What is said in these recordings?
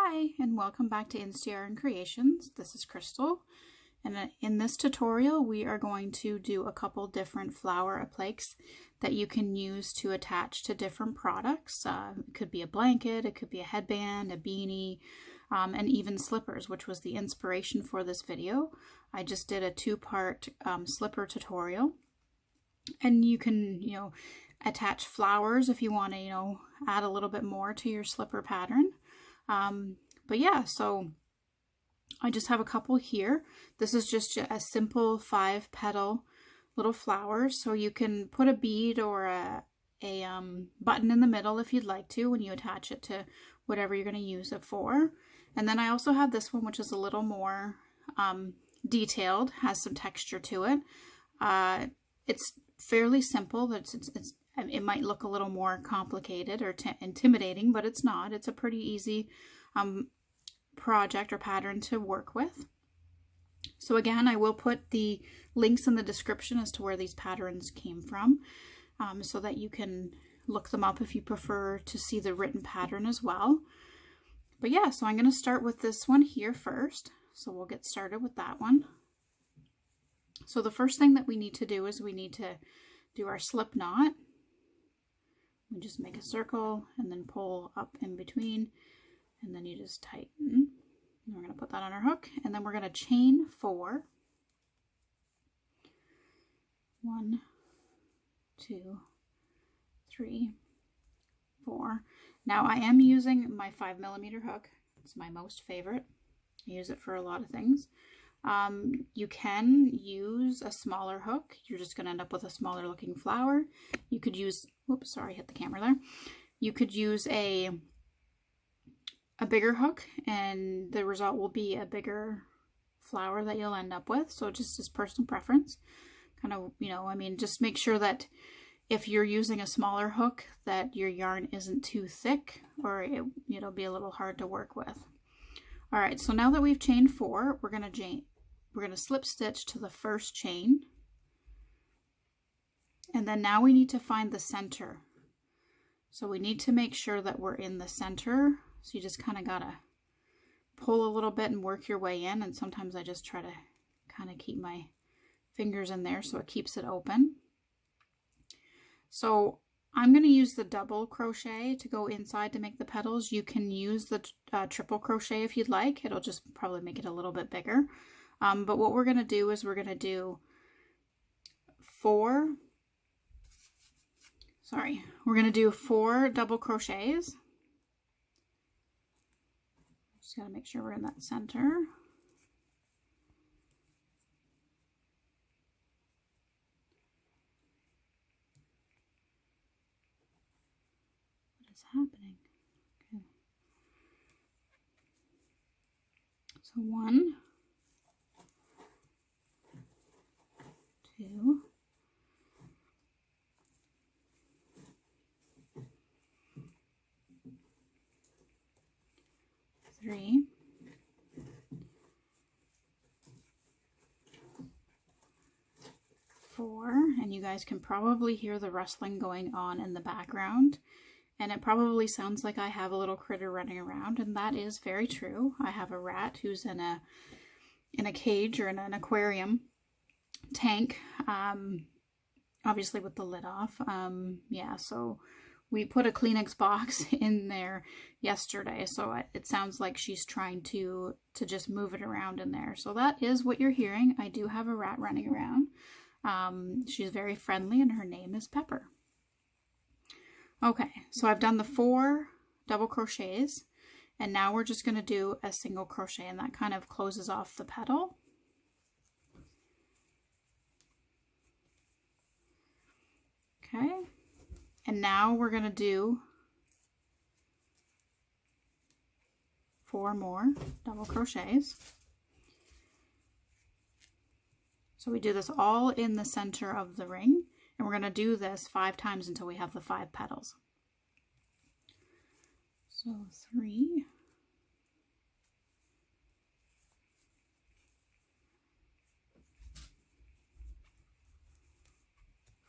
Hi, and welcome back to NCR and Creations. This is Crystal, and in this tutorial we are going to do a couple different flower appliques that you can use to attach to different products. It could be a blanket, it could be a headband, a beanie, and even slippers, which was the inspiration for this video. I just did a two-part slipper tutorial, and you can, attach flowers if you want to, add a little bit more to your slipper pattern. But yeah, so I just have a couple here. This is just a simple 5-petal little flower, so you can put a bead or a button in the middle if you'd like to when you attach it to whatever you're going to use it for. And then I also have this one, which is a little more detailed, has some texture to it. It's fairly simple. It might look a little more complicated or intimidating, but it's not. It's a pretty easy project or pattern to work with. So again, I will put the links in the description as to where these patterns came from, so that you can look them up if you prefer to see the written pattern as well. But yeah, so I'm going to start with this one here first. So we'll get started with that one. So the first thing that we need to do is we need to do our slip knot. We just make a circle and then pull up in between, and then you just tighten. And we're going to put that on our hook, and then we're going to chain 4. 1, 2, 3, 4. Now I am using my 5mm hook. It's my most favorite. I use it for a lot of things. You can use a smaller hook. You're just going to end up with a smaller looking flower. You could use, whoops, sorry, hit the camera there. You could use a bigger hook, and the result will be a bigger flower that you'll end up with. So just as personal preference, kind of, just make sure that if you're using a smaller hook that your yarn isn't too thick, or it'll be a little hard to work with. All right, so now that we've chained 4, we're going to slip stitch to the first chain. And then now we need to find the center. So we need to make sure that we're in the center. So you just kind of got to pull a little bit and work your way in. And sometimes I just try to kind of keep my fingers in there so it keeps it open. So I'm going to use the double crochet to go inside to make the petals. You can use the triple crochet if you'd like. It'll just probably make it a little bit bigger. But what we're going to do is we're going to do 4 double crochets. Just got to make sure we're in that center. What is happening? Okay. So 1, 2, 3, 4, and you guys can probably hear the rustling going on in the background, and it probably sounds like I have a little critter running around, and that is very true. I have a rat who's in a cage or in an aquarium tank, obviously with the lid off. Yeah, so we put a Kleenex box in there yesterday, so it sounds like she's trying to just move it around in there. So that is what you're hearing. I do have a rat running around. She's very friendly, and her name is Pepper. Okay, so I've done the 4 double crochets, and now we're just going to do a single crochet, and that kind of closes off the petal. Okay, and now we're going to do 4 more double crochets. So we do this all in the center of the ring, and we're going to do this 5 times until we have the 5 petals. So 3,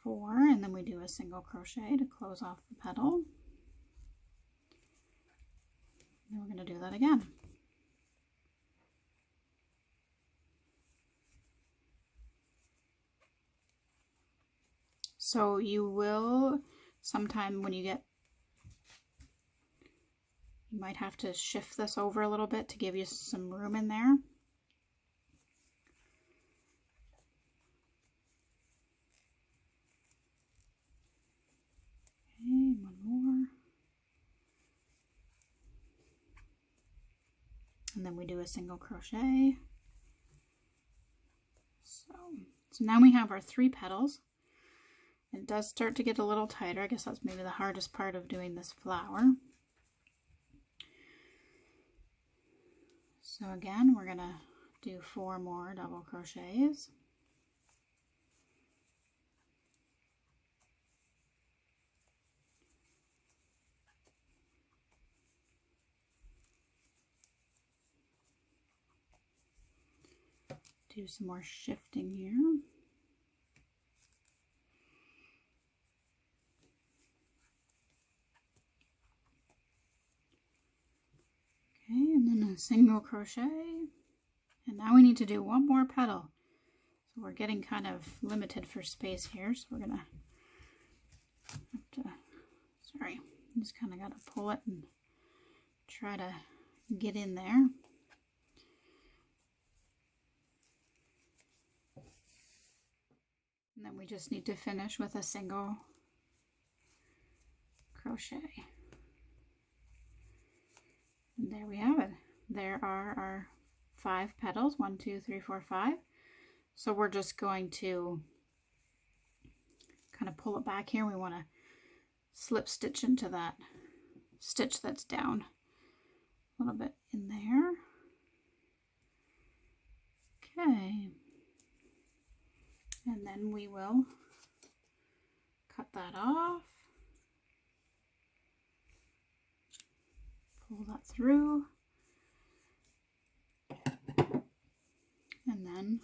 4, and then we do a single crochet to close off the petal. And we're going to do that again. So you will, sometime when you might have to shift this over a little bit to give you some room in there. Okay, one more. And then we do a single crochet. So now we have our 3 petals. It does start to get a little tighter. I guess that's maybe the hardest part of doing this flower. So again, we're going to do 4 more double crochets. Do some more shifting here. Okay, and then a single crochet. And now we need to do 1 more petal. So we're getting kind of limited for space here, so we're gonna have to, sorry, just kind of got to pull it and try to get in there. And then we just need to finish with a single crochet. And there we have it. There are our 5 petals, 1, 2, 3, 4, 5. So we're just going to kind of pull it back here. We want to slip stitch into that stitch that's down a little bit in there. Okay. And then we will cut that off, pull that through, and then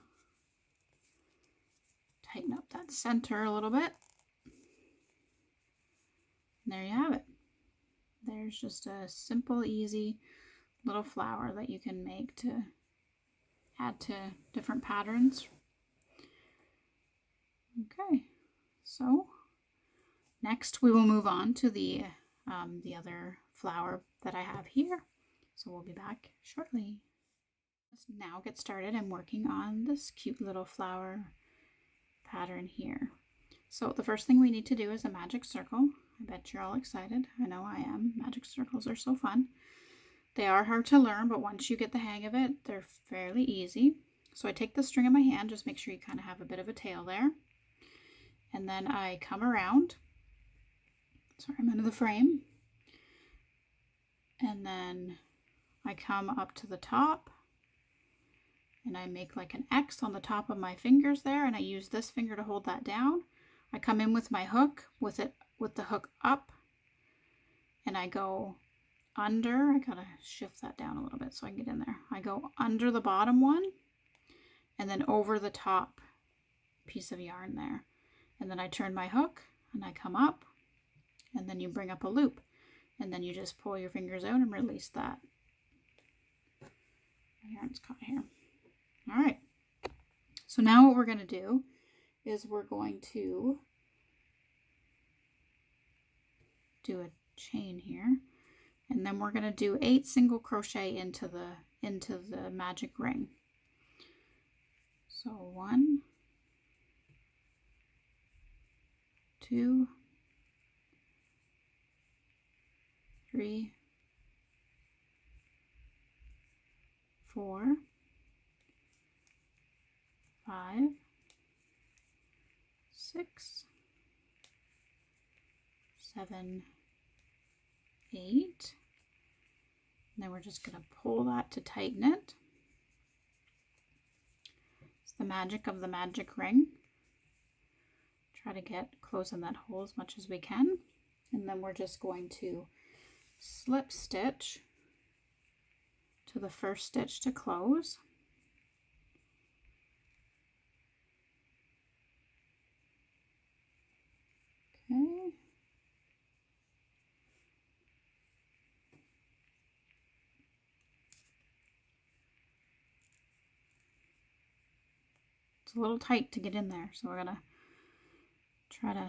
tighten up that center a little bit. And there you have it. There's just a simple, easy little flower that you can make to add to different patterns. Okay, so next we will move on to the other flower that I have here. So we'll be back shortly. Let's now get started. I'm working on this cute little flower pattern here. So the first thing we need to do is a magic circle. I bet you're all excited. I know I am. Magic circles are so fun. They are hard to learn, but once you get the hang of it, they're fairly easy. So I take the string in my hand, just make sure you kind of have a bit of a tail there. And then I come around, sorry, I'm into the frame, and then I come up to the top, and I make like an X on the top of my fingers there, and I use this finger to hold that down. I come in with my hook, with the hook up, and I go under. I gotta shift that down a little bit so I can get in there. I go under the bottom one, and then over the top piece of yarn there. And then I turn my hook and I come up, and then you bring up a loop, and then you just pull your fingers out and release that. My yarn's caught here. All right. So now what we're going to do is we're going to do a chain here, and then we're going to do 8 single crochet into the magic ring. So 1, 2, 3, 4, 5, 6, 7, 8. And then we're just going to pull that to tighten it. It's the magic of the magic ring. Try to get close in that hole as much as we can. And then we're just going to slip stitch to the first stitch to close. Okay. It's a little tight to get in there, so we're gonna try to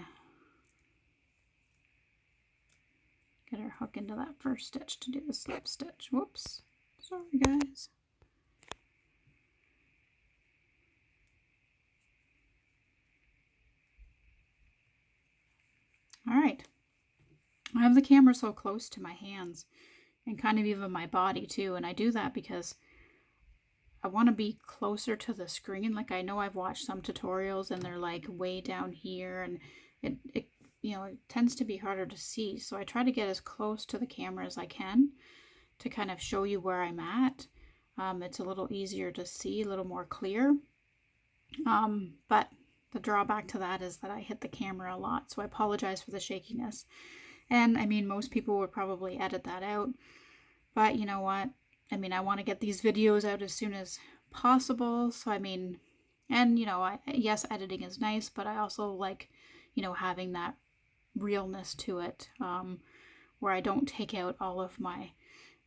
get our hook into that first stitch to do the slip stitch. Whoops, sorry guys. All right, I have the camera so close to my hands and kind of even my body too, and I do that because I want to be closer to the screen. Like, I know I've watched some tutorials and they're like way down here, and it you know, it tends to be harder to see, so I try to get as close to the camera as I can to kind of show you where I'm at. It's a little easier to see, a little more clear, but the drawback to that is that I hit the camera a lot, so I apologize for the shakiness. And I mean, most people would probably edit that out, but you know what? I mean, I want to get these videos out as soon as possible, so I mean, and you know, yes, editing is nice, but I also like, you know, having that realness to it, where I don't take out all of my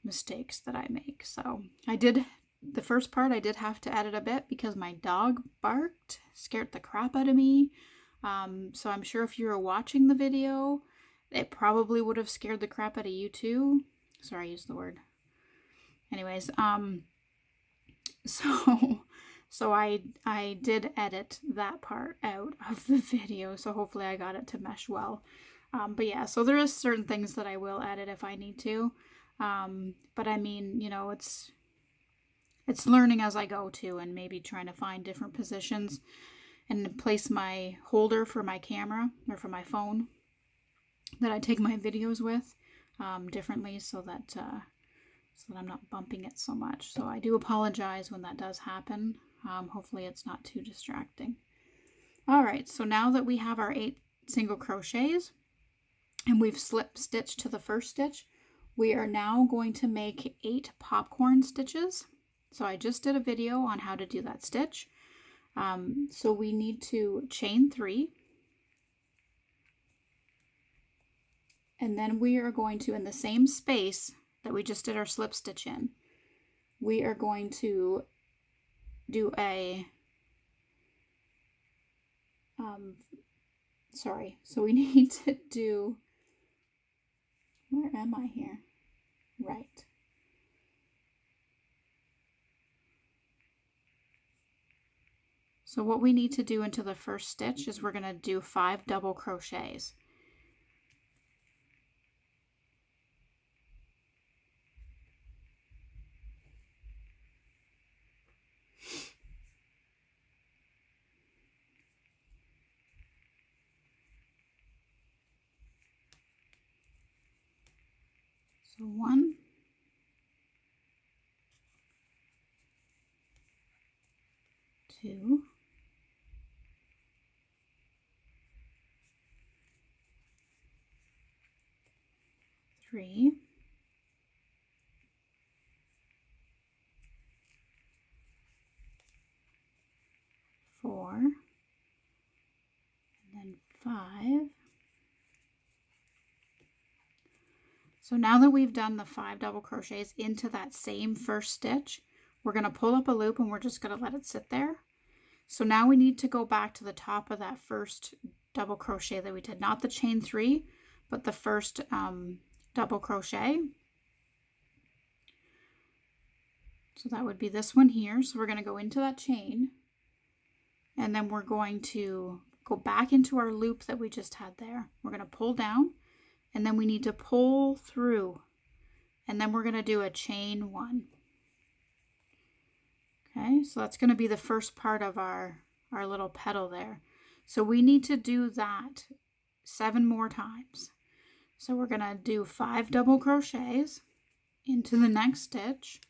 mistakes that I make. So the first part I did have to edit a bit because my dog barked, scared the crap out of me. So I'm sure if you were watching the video, it probably would have scared the crap out of you too. Sorry, I used the word. Anyways, so I did edit that part out of the video, so hopefully I got it to mesh well. But yeah, so there is certain things that I will edit if I need to. But I mean, you know, it's learning as I go too, and maybe trying to find different positions and place my holder for my camera or for my phone that I take my videos with differently, so that I'm not bumping it so much. So I do apologize when that does happen. Hopefully it's not too distracting. All right, so now that we have our 8 single crochets and we've slip stitched to the first stitch, we are now going to make 8 popcorn stitches. So I just did a video on how to do that stitch. So we need to chain 3. And then we are going to, in the same space that we just did our slip stitch in, we are going to do a, so we need to do, where am I here? Right. So what we need to do into the first stitch is we're going to do 5 double crochets. So 1, 2, 3, 4, and then 5. So now that we've done the 5 double crochets into that same first stitch, we're going to pull up a loop and we're just going to let it sit there. So now we need to go back to the top of that first double crochet that we did, not the chain 3, but the first double crochet. So that would be this one here. So we're going to go into that chain, and then we're going to go back into our loop that we just had there. We're going to pull down, and then we need to pull through, and then we're going to do a chain 1. Okay, so that's going to be the first part of our little petal there. So we need to do that 7 more times. So we're going to do 5 double crochets into the next stitch.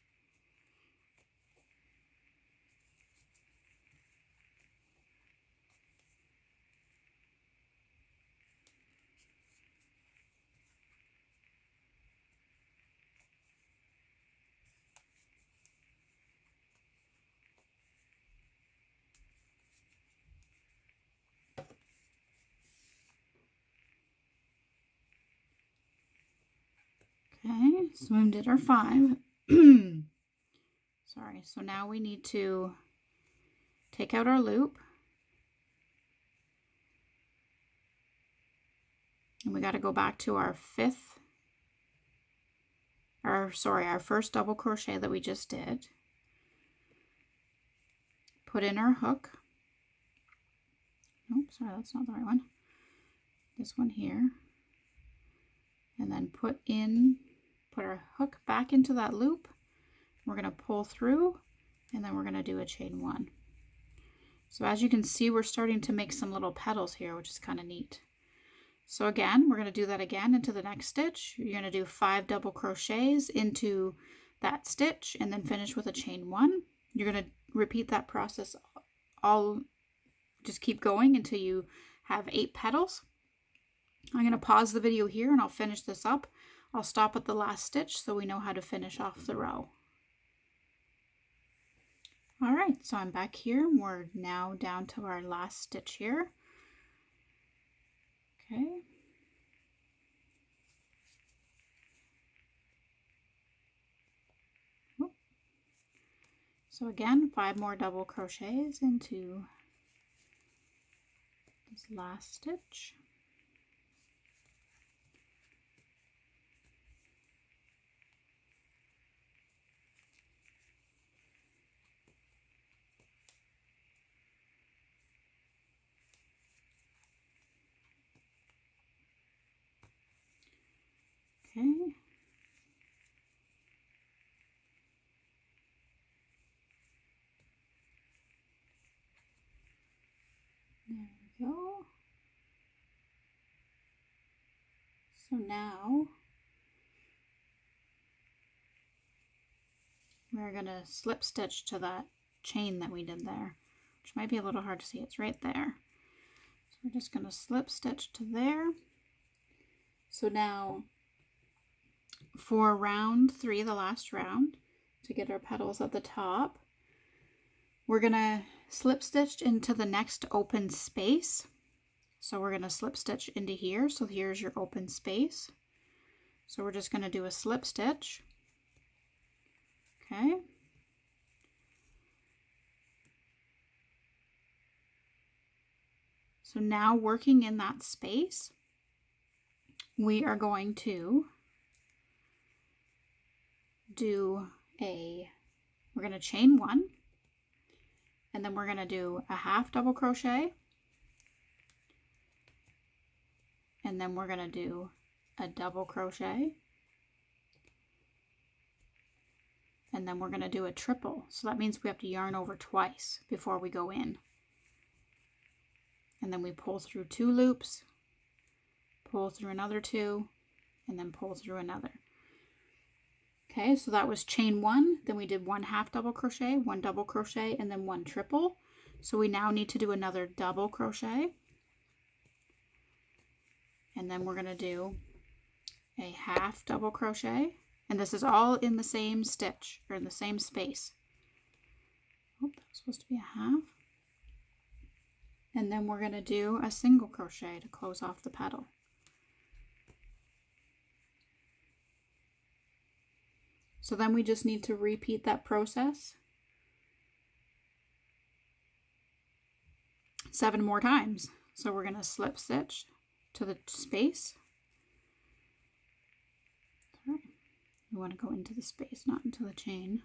Okay, so we did our 5. Sorry, so now we need to take out our loop, and we got to go back to our our first double crochet that we just did. Put in our hook. Oh, sorry, that's not the right one. This one here. And then put our hook back into that loop. We're going to pull through, and then we're going to do a chain 1. So as you can see, we're starting to make some little petals here, which is kind of neat. So again, we're going to do that again into the next stitch. You're going to do 5 double crochets into that stitch and then finish with a chain 1. You're going to repeat that process just keep going until you have 8 petals. I'm going to pause the video here and I'll finish this up. I'll stop at the last stitch so we know how to finish off the row. Alright, so I'm back here. We're now down to our last stitch here. Okay. So again, 5 more double crochets into this last stitch. Okay. There we go. So now we're going to slip stitch to that chain that we did there, which might be a little hard to see. It's right there. So we're just going to slip stitch to there. So now for round 3, the last round, to get our petals at the top, we're going to slip stitch into the next open space. So we're going to slip stitch into here. So here's your open space. So we're just going to do a slip stitch. Okay. So now working in that space, we are going to we're going to chain 1, and then we're going to do a half double crochet, and then we're going to do a double crochet, and then we're going to do a triple. So that means we have to yarn over twice before we go in. And then we pull through 2 loops, pull through another 2, and then pull through another. Okay, so that was chain 1, then we did 1 half double crochet, 1 double crochet, and then 1 triple. So we now need to do another double crochet. And then we're going to do a half double crochet. And this is all in the same stitch, or in the same space. Oh, that was supposed to be a half. And then we're going to do a single crochet to close off the petal. So then we just need to repeat that process 7 more times. So we're going to slip stitch to the space. Sorry. We want to go into the space, not into the chain.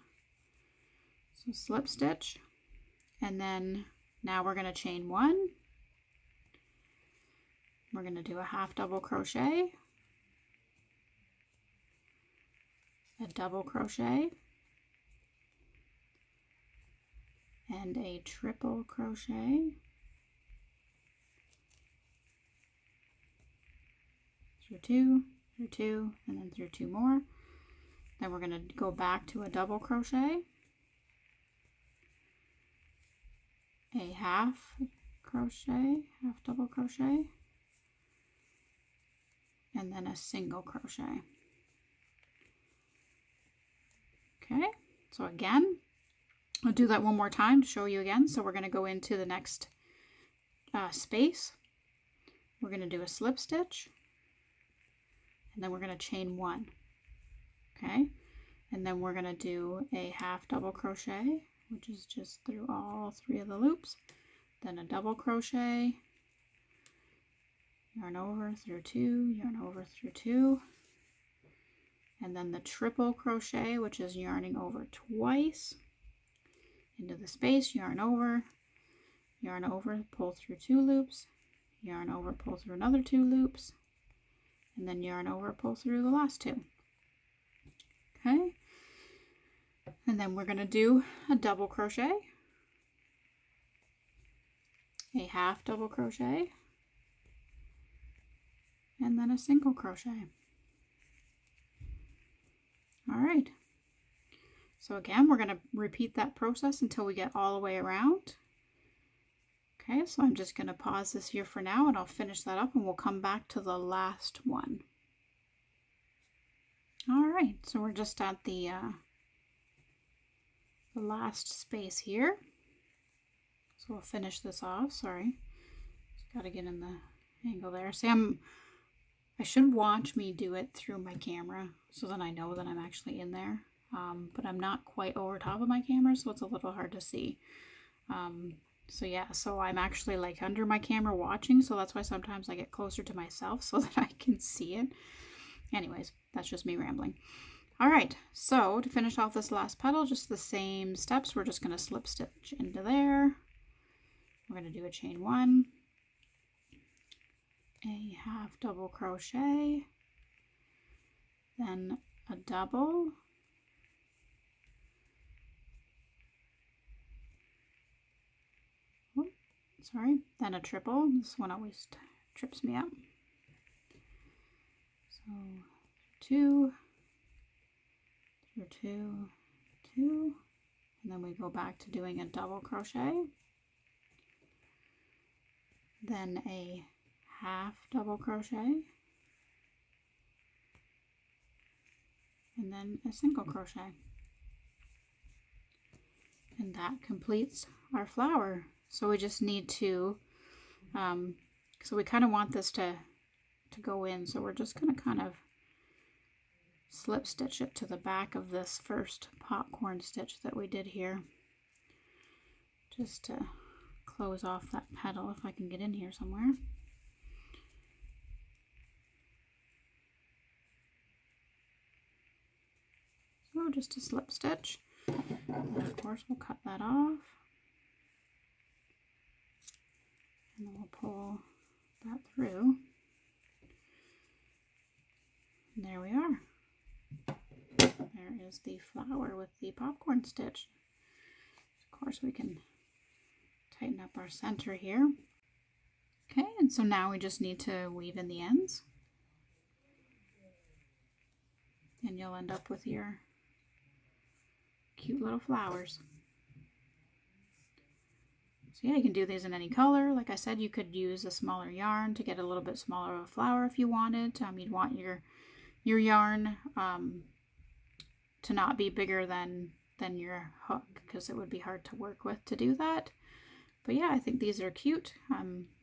So slip stitch, and then now we're going to chain 1. We're going to do a half double crochet, a double crochet, and a triple crochet, through 2, through 2, and then through 2 more. Then we're going to go back to a double crochet, a half crochet, half double crochet, and then a single crochet. Okay, so again, I'll do that one more time to show you again. So we're going to go into the next space. We're going to do a slip stitch, and then we're going to chain 1. Okay, and then we're going to do a half double crochet. which is just through all 3 of the loops, then a double crochet, yarn over through 2, yarn over through 2, and then the triple crochet, which is yarning over twice into the space, yarn over, pull through 2 loops, yarn over, pull through another 2 loops, and then yarn over, pull through the last 2. Okay, and then we're going to do a double crochet, a half double crochet, and then a single crochet. All right, so again, we're going to repeat that process until we get all the way around. Okay, so I'm just going to pause this here for now, and I'll finish that up, and we'll come back to the last one. All right, so we're just at the last space here. So we'll finish this off. Sorry, just got to get in the angle there. See, I should watch me do it through my camera, so then I know that I'm actually in there. But I'm not quite over top of my camera, so it's a little hard to see. So yeah, so I'm actually like under my camera watching, so that's why sometimes I get closer to myself so that I can see it. Anyways, that's just me rambling. All right, so to finish off this last petal, just the same steps. We're just going to slip stitch into there. We're going to do a chain 1, a half double crochet, then a double, then a triple. This one always trips me up. So 2, through 2, 2, and then we go back to doing a double crochet, then a half double crochet, and then a single crochet. And that completes our flower. So we just need to, so we kind of want this to go in. So we're just going to kind of slip stitch it to the back of this first popcorn stitch that we did here. Just to close off that petal if I can get in here somewhere. So just a slip stitch. And of course we'll cut that off. And then we'll pull that through. And there we are. There is the flower with the popcorn stitch. Of course we can tighten up our center here. Okay, and so now we just need to weave in the ends. And you'll end up with your cute little flowers. So yeah, you can do these in any color. Like I said, you could use a smaller yarn to get a little bit smaller of a flower if you wanted. You'd want your yarn to not be bigger than your hook, because it would be hard to work with to do that. But yeah, I think these are cute.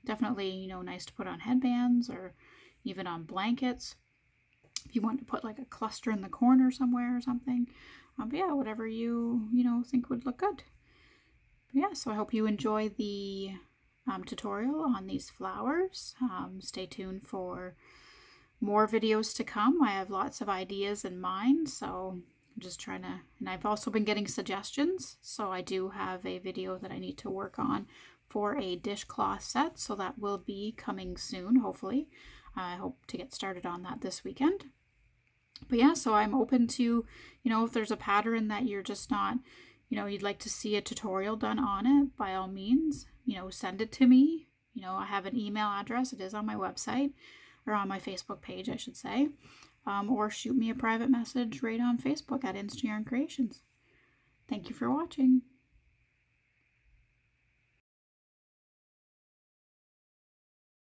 Definitely, nice to put on headbands or even on blankets. If you want to put like a cluster in the corner somewhere or something. But yeah, whatever you think would look good. But yeah, so I hope you enjoy the tutorial on these flowers. Stay tuned for more videos to come. I have lots of ideas in mind, so I'm just trying to, and I've also been getting suggestions, so I do have a video that I need to work on for a dishcloth set, so that will be coming soon, hopefully. I hope to get started on that this weekend. But yeah, so I'm open to, if there's a pattern that you're just not, you'd like to see a tutorial done on it, by all means, send it to me. I have an email address. It is on my website, or on my Facebook page, I should say. Or shoot me a private message right on Facebook at Yarn Creations. Thank you for watching.